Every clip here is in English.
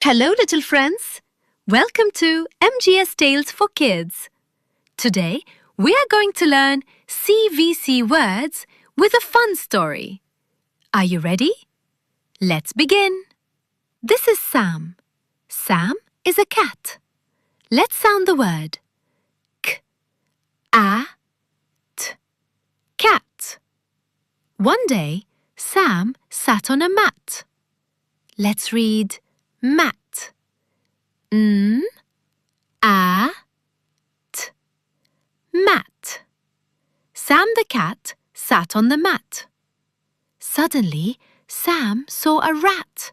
Hello, little friends. Welcome to Mgs Tales for Kids. Today, we are going to learn CVC words with a fun story. Are you ready? Let's begin. This is Sam. Sam is a cat. Let's sound the word. K-a-t. Cat. One day, Sam sat on a mat. Let's read mat. N-a-t. Mat. Sam the cat sat on the mat. Suddenly, Sam saw a rat.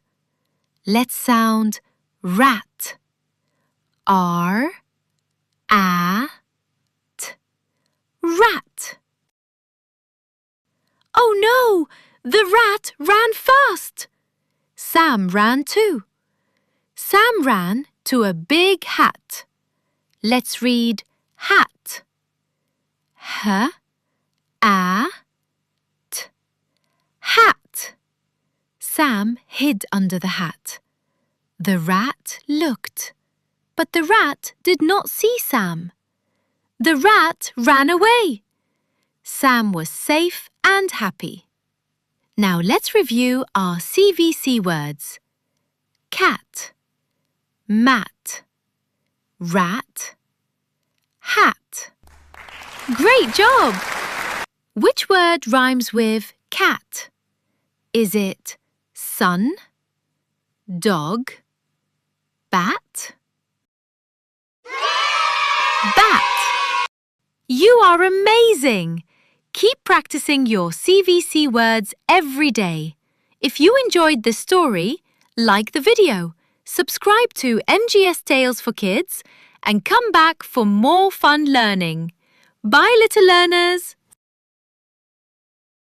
Let's sound rat. R-a-t. Rat. Oh no! The rat ran fast. Sam ran too. Sam ran to a big hat. Let's read hat. H-a-t. Hat. Sam hid under the hat. The rat looked, but the rat did not see Sam. The rat ran away. Sam was safe and happy. Now let's review our CVC words. Cat, mat, rat, hat. Great job! Which word rhymes with cat? Is it sun, dog, bat? Bat! You are amazing! Keep practicing your CVC words every day. If you enjoyed this story, like the video, subscribe to Mgs Tales for Kids, and come back for more fun learning. Bye, little learners!